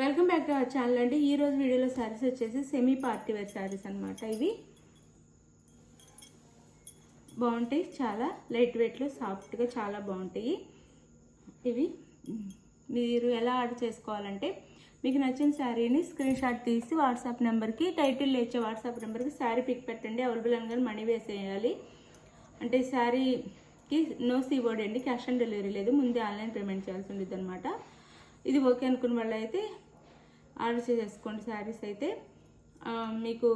Welcome back to our channel అండి. ఈ రోజు వీడియోలో సారీస్ వచ్చేసి సెమీ పార్టీ వేర్ సారీస్ అన్నమాట. ఇవి బాగుంటాయి, చాలా లైట్ వెయిట్లో సాఫ్ట్గా చాలా బాగుంటాయి. ఇవి మీరు ఎలా ఆర్డర్ చేసుకోవాలంటే మీకు నచ్చిన శారీని స్క్రీన్ షాట్ తీసి వాట్సాప్ నెంబర్కి టైటిల్ ఇచ్చే వాట్సాప్ నెంబర్కి శారీ పిక్ పెట్టండి. అవైలబుల్ అనగానే మనీ వేసేయాలి. అంటే శారీకి నో సీబోర్డ్ అండి, క్యాష్ ఆన్ డెలివరీ లేదు, ముందే ఆన్లైన్ పేమెంట్ చేయాల్సి ఉండేది అనమాట. ఇది ఓకే అనుకున్న వాళ్ళు అయితే ఆర్డర్ చేసేసుకోండి. శారీస్ అయితే మీకు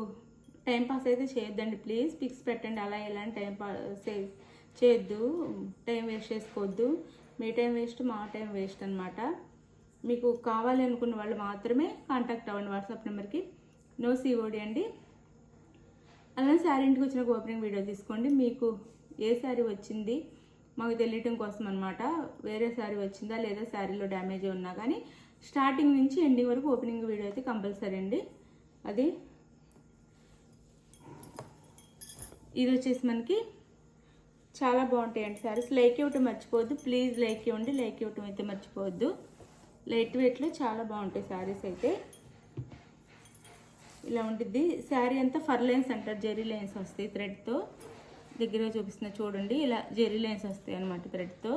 టైంపాస్ అయితే చేయొద్దండి ప్లీజ్. పిక్స్ పెట్టండి, అలా ఎలాంటి టైంపాస్ చేయొద్దు, టైం వేస్ట్ చేసుకోవద్దు. మీ టైం వేస్ట్, మా టైం వేస్ట్ అనమాట. మీకు కావాలి అనుకున్న వాళ్ళు మాత్రమే కాంటాక్ట్ అవ్వండి వాట్సాప్ నెంబర్కి. నో సీఓడి అండి. అలానే శారీ ఇంటికి వచ్చిన ఓపెనింగ్ వీడియో తీసుకోండి. మీకు ఏ శారీ వచ్చింది మాకు తెలియటం కోసం అనమాట. వేరే శారీ వచ్చిందా లేదా శారీలో డ్యామేజ్ ఉన్నా కానీ స్టార్టింగ్ నుంచి ఎండింగ్ వరకు ఓపెనింగ్ వీడియో అయితే కంపల్సరీ అండి. అది ఇది వచ్చేసి మనకి చాలా బాగుంటాయండి శారీస్. లైక్ ఇవ్వటం మర్చిపోవద్దు ప్లీజ్, లైక్ ఇవ్వండి. లైక్ ఇవ్వటం అయితే మర్చిపోవద్దు. లైట్ వెయిట్లో చాలా బాగుంటాయి శారీస్ అయితే. ఇలా ఉంటుంది శారీ అంతా. ఫర్ లైన్స్ అంటారు, జెరీ లైన్స్ వస్తాయి థ్రెడ్తో. దగ్గరగా చూపిస్తున్నా చూడండి, ఇలా జెరీ లైన్స్ వస్తాయి అన్నమాట థ్రెడ్తో.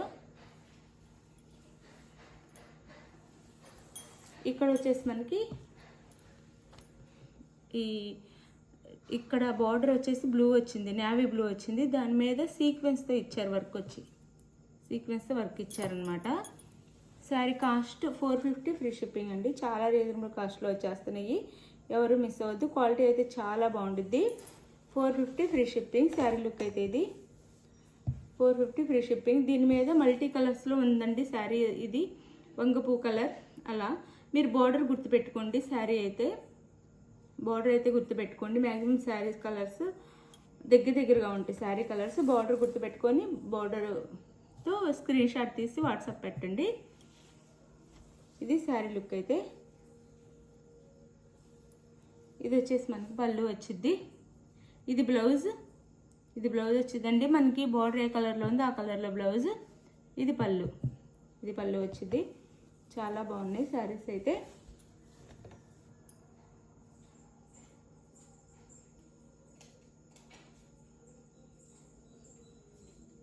ఇక్కడ వచ్చేసి మనకి ఇక్కడ బార్డర్ వచ్చేసి బ్లూ వచ్చింది, నేవీ బ్లూ వచ్చింది. దాని మీద సీక్వెన్స్తో ఇచ్చారు, వర్క్ వచ్చి సీక్వెన్స్తో వర్క్ ఇచ్చారనమాట. శారీ కాస్ట్ 450 ఫ్రీ షిప్పింగ్ అండి. చాలా రీజనబుల్ కాస్ట్లో వచ్చేస్తున్నాయి, ఎవరు మిస్ అవ్వద్దు. క్వాలిటీ అయితే చాలా బాగుంటుంది. 450 ఫ్రీ షిప్పింగ్. శారీ లుక్ అయితే ఇది 450 ఫ్రీ షిప్పింగ్. దీని మీద మల్టీ కలర్స్లో ఉందండి శారీ. ఇది వంగపూ కలర్. అలా మీరు బార్డర్ గుర్తుపెట్టుకోండి. శారీ అయితే బార్డర్ అయితే గుర్తుపెట్టుకోండి. మ్యాక్సిమం శారీస్ కలర్స్ దగ్గరగా ఉంటాయి. శారీ కలర్స్ బార్డర్ గుర్తుపెట్టుకొని బార్డర్తో స్క్రీన్ షాట్ తీసి వాట్సాప్ పెట్టండి. ఇది శారీ లుక్ అయితే. ఇది వచ్చేసి మనకి పళ్ళు వచ్చింది. ఇది బ్లౌజ్. ఇది బ్లౌజ్ వచ్చిందండి మనకి. బార్డర్ ఏ కలర్లో ఉందో ఆ కలర్లో బ్లౌజ్. ఇది పళ్ళు. ఇది పళ్ళు వచ్చింది. చాలా బాగున్నాయి శారీస్ అయితే.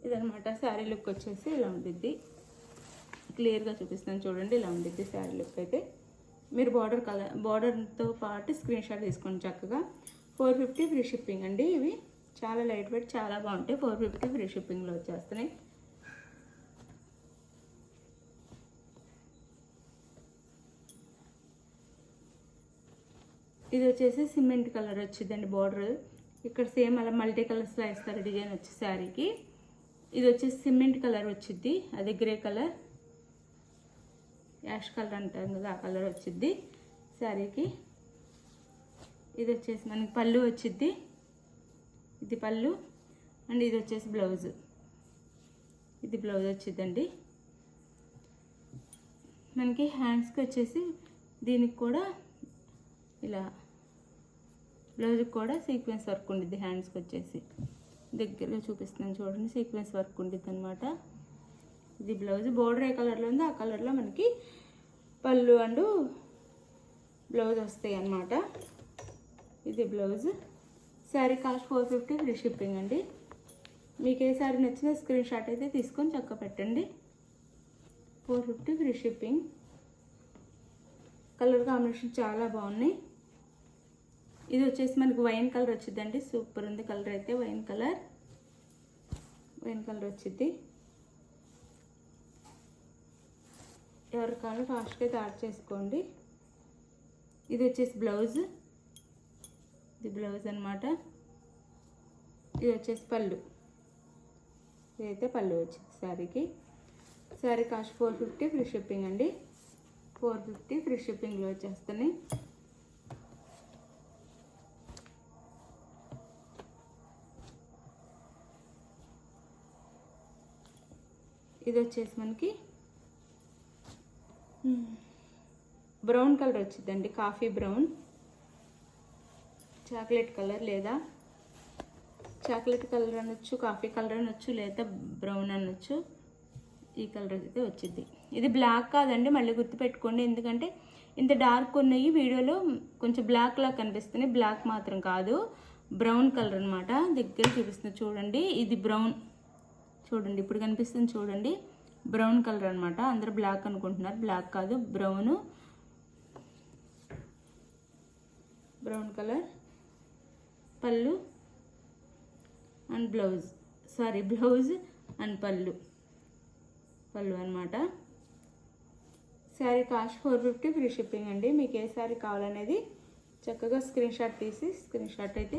ఇదనమాట శారీ లుక్ వచ్చేసి ఇలా ఉంటుంది. క్లియర్గా చూపిస్తాను చూడండి, ఇలా ఉంటుంది శారీ లుక్ అయితే. మీరు బార్డర్తో పాటు స్క్రీన్ షాట్ తీసుకోండి చక్కగా. 450 ఫ్రీ షిప్పింగ్ అండి. ఇవి చాలా లైట్ వెయిట్, చాలా బాగుంటాయి. 450 ఫ్రీ షిప్పింగ్లో వచ్చేస్తున్నాయి. ఇది వచ్చేసి సిమెంట్ కలర్ వచ్చిందండి బార్డర్. ఇక్కడ సేమ్ అలా మల్టీ కలర్స్లో వేస్తారు డిజైన్ వచ్చి శారీకి. ఇది వచ్చేసి సిమెంట్ కలర్ వచ్చింది, అది గ్రే కలర్, యాష్ కలర్ అంటాం కదా, ఆ కలర్ వచ్చింది శారీకి. ఇది వచ్చేసి మనకి పళ్ళు వచ్చింది. ఇది పళ్ళు అండ్ ఇది వచ్చేసి బ్లౌజ్. ఇది బ్లౌజ్ వచ్చిందండి. మనకి హ్యాండ్స్కి వచ్చేసి దీనికి కూడా ఇలా బ్లౌజ్కి కూడా సీక్వెన్స్ వర్క్ ఉండిద్ది. హ్యాండ్స్కి వచ్చేసి దగ్గరగా చూపిస్తున్నాను చూడండి, సీక్వెన్స్ వర్క్ ఉండిద్ది అనమాట. ఇది బ్లౌజ్. బార్డర్ ఏ కలర్లో ఉందో ఆ కలర్లో మనకి పళ్ళు అండ్ బ్లౌజ్ వస్తాయి అన్నమాట. ఇది blouse. Sari cost 450 free shipping అండి. మీకు ఏ శారీ నచ్చినా స్క్రీన్ షాట్ అయితే తీసుకొని చక్క పెట్టండి. 450 ఫ్రీ షిప్పింగ్. కలర్ కాంబినేషన్ చాలా బాగున్నాయి. ఇది వచ్చేసి మనకు వైన్ కలర్ వచ్చిందండి. సూపర్ ఉంది కలర్ అయితే. వైన్ కలర్ వచ్చింది. ఎవరి కావాలి ఫాస్ట్గా అయితే ఆర్డర్ చేసుకోండి. ఇది వచ్చేసి బ్లౌజ్. ఇది బ్లౌజ్ అనమాట. ఇది వచ్చేసి పళ్ళు. ఇదైతే పళ్ళు వచ్చింది శారీకి. శారీ కాస్ట్ 450 ఫ్రీ షిప్పింగ్ అండి. 450 ఫ్రీ షిప్పింగ్లో వచ్చేస్తున్నాయి. ఇది వచ్చేసి మనకి బ్రౌన్ కలర్ వచ్చిందండి. కాఫీ బ్రౌన్, చాక్లెట్ కలర్ లేదా చాక్లెట్ కలర్ అనొచ్చు, కాఫీ కలర్ అనొచ్చు, లేదా బ్రౌన్ అనొచ్చు. ఈ కలర్ అయితే వచ్చింది. ఇది బ్లాక్ కాదండి, మళ్ళీ గుర్తుపెట్టుకోండి. ఎందుకంటే ఇంత డార్క్ ఉన్నాయి, వీడియోలో కొంచెం బ్లాక్ లా కనిపిస్తున్నాయి. బ్లాక్ మాత్రం కాదు, బ్రౌన్ కలర్ అనమాట. దగ్గర చూపిస్తుంది చూడండి, ఇది బ్రౌన్. చూడండి ఇప్పుడు కనిపిస్తుంది చూడండి, బ్రౌన్ కలర్ అనమాట. అందరూ బ్లాక్ అనుకుంటున్నారు, బ్లాక్ కాదు, బ్రౌన్ కలర్. పళ్ళు అండ్ బ్లౌజ్ అండ్ పళ్ళు అనమాట. శారీ కాస్ట్ 450, ఫ్రీ షిప్పింగ్ అండి. మీకు ఏ శారీ కావాలనేది చక్కగా స్క్రీన్ షాట్ అయితే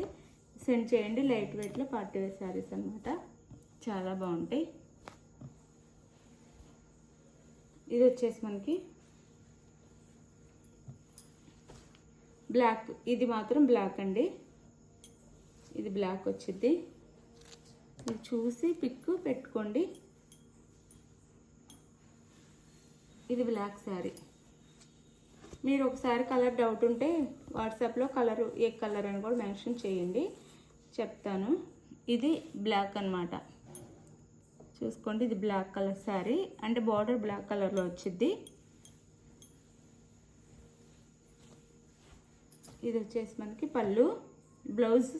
సెండ్ చేయండి. లైట్ వెయిట్లో పార్టీ వేర్ శారీస్ అనమాట, చాలా బాగుంటాయి. ఇది వచ్చేసి మనకి బ్లాక్, ఇది మాత్రం బ్లాక్ అండి, ఇది బ్లాక్ వచ్చింది. ఇది చూసి పిక్ పెట్టుకోండి. ఇది బ్లాక్ శారీ. మీరు ఒకసారి కలర్ డౌట్ ఉంటే వాట్సాప్లో కలర్ ఏ కలర్ అని కూడా మెన్షన్ చేయండి, చెప్తాను. ఇది బ్లాక్ అనమాట, చూసుకోండి. ఇది బ్లాక్ కలర్ శారీ, అంటే బార్డర్ బ్లాక్ కలర్లో వచ్చింది. ఇది వచ్చేసి మనకి పళ్ళు, బ్లౌజ్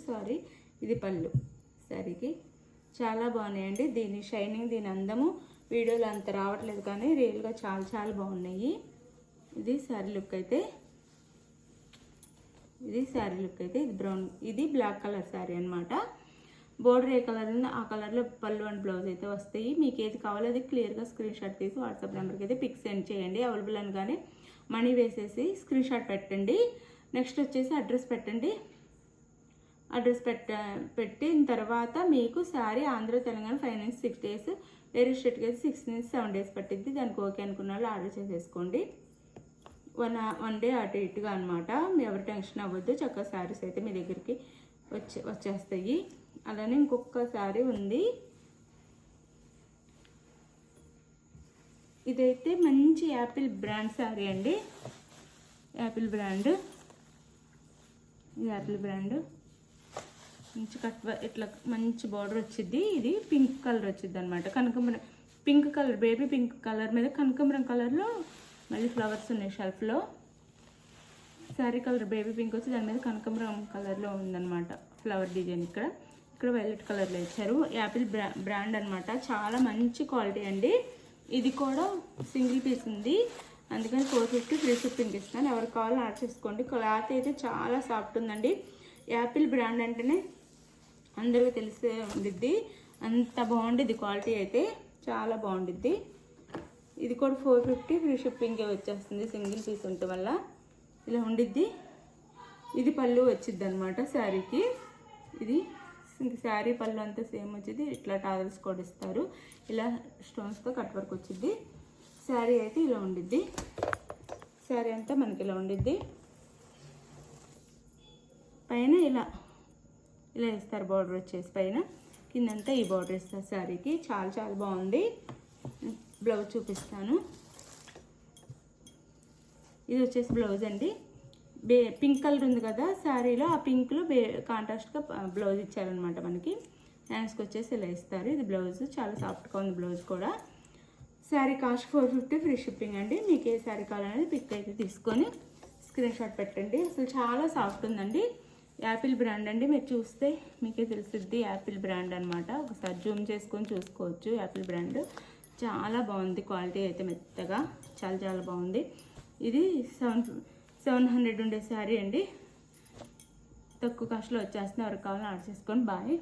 ఇది పళ్ళు శారీకి. చాలా బాగున్నాయండి. దీని షైనింగ్, దీని అందము వీడియోలో అంత రావట్లేదు, కానీ రియల్గా చాలా బాగున్నాయి. ఇది శారీ లుక్ అయితే, ఇది బ్రౌన్, ఇది బ్లాక్ కలర్ శారీ అనమాట. బోర్డర్ ఏ కలర్ ఉందో ఆ కలర్లో పళ్ళు అండ్ బ్లౌజ్ అయితే వస్తాయి. మీకు ఏది కావాలో అది క్లియర్గా స్క్రీన్ షాట్ తీసి వాట్సాప్ నెంబర్కి అయితే పిక్ సెండ్ చేయండి. అవైలబుల్ అనగానే మనీ వేసేసి స్క్రీన్ షాట్ పెట్టండి. నెక్స్ట్ వచ్చేసి అడ్రస్ పెట్టండి. అడ్రస్ పెట్టిన తర్వాత మీకు శారీ ఆంధ్ర తెలంగాణ 5 నుంచి 6 days, వేరే స్టేట్కి అయితే 6 నుంచి 7 days పట్టిద్ది. దానికి ఓకే అనుకున్న వాళ్ళు ఆర్డర్ చేసేసుకోండి. వన్ డే అటు ఇటుగా అనమాట. ఎవరు టెన్షన్ అవ్వద్దు, చక్కగా శారీస్ అయితే మీ దగ్గరికి వచ్చేస్తాయి. అలానే ఇంకొక శారీ ఉంది, ఇదైతే మంచి యాపిల్ బ్రాండ్ శారీ అండి. యాపిల్ బ్రాండ్ మంచి ఇట్లా మంచి బార్డర్ వచ్చింది. ఇది పింక్ కలర్ వచ్చింది అనమాట, కనకాంబరం pink colour, baby pink colour మీద కనకాంబరం కలర్లో మళ్ళీ ఫ్లవర్స్ ఉన్నాయి షెల్ఫ్లో. శారీ కలర్ బేబీ పింక్ వచ్చి దాని మీద కనకాంబరం కలర్లో ఉందన్నమాట ఫ్లవర్ డిజైన్. ఇక్కడ వైలెట్ కలర్లో ఇచ్చారు. యాపిల్ బ్రాండ్ అనమాట, చాలా మంచి క్వాలిటీ అండి. ఇది కూడా సింగిల్ పీస్ ఉంది, అందుకని 450 ఫ్రీ షిప్పింగ్ ఇస్తాను. ఎవరికి కావాలో ఆర్డర్ చేసుకోండి. క్లాత్ అయితే చాలా సాఫ్ట్ ఉందండి. యాపిల్ బ్రాండ్ అంటేనే అందరికీ తెలిసే ఉండిద్ది, అంత బాగుండిద్ది క్వాలిటీ అయితే, చాలా బాగుండిద్ది. ఇది కూడా 450 ఫ్రీ షిప్పింగే వచ్చేస్తుంది, సింగిల్ పీస్ ఉండటం వల్ల ఇలా ఉండిద్ది. ఇది పళ్ళు వచ్చిద్ది అనమాట శారీకి. ఇది శారీ పళ్ళు అంతా సేమ్ వచ్చింది. ఇట్లా టాజల్స్ కూడా ఇస్తారు, ఇలా స్టోన్స్తో కట్ వర్క్ వచ్చింది. శారీ అయితే ఇలా ఉండిద్ది, శారీ అంతా మనకి ఇలా ఉండిద్ది. పైన ఇలా ఇస్తారు బార్డర్ వచ్చేసి, పైన కిందంతా ఈ బార్డర్ ఇస్తారు శారీకి. చాలా బాగుంది. బ్లౌజ్ చూపిస్తాను. ఇది వచ్చేసి బ్లౌజ్ అండి. పింక్ కలర్ ఉంది కదా శారీలో, ఆ పింక్లో కాంట్రాస్ట్గా బ్లౌజ్ ఇచ్చారనమాట మనకి. హ్యాండ్స్కి వచ్చేసి ఇలా ఇస్తారు. ఇది బ్లౌజ్, చాలా సాఫ్ట్గా ఉంది బ్లౌజ్ కూడా. శారీ కాస్ట్ 450 ఫ్రీ షిప్పింగ్ అండి. మీకు ఏ శారీ కావాలనేది పిక్ అయితే తీసుకొని స్క్రీన్ షాట్ పెట్టండి. అసలు చాలా సాఫ్ట్ ఉందండి. యాపిల్ బ్రాండ్ అండి, మీరు చూస్తే మీకే తెలిసిద్ది యాపిల్ బ్రాండ్ అనమాట. ఒకసారి జూమ్ చేసుకొని చూసుకోవచ్చు. యాపిల్ బ్రాండ్ చాలా బాగుంది, క్వాలిటీ అయితే మెత్తగా చాలా బాగుంది. ఇది 700 ఉండే శారీ అండి, తక్కువ కాస్ట్లో వచ్చేస్తుంది. ఎవరికి కావాలని ఆర్డర్ చేసుకొని. బాయ్.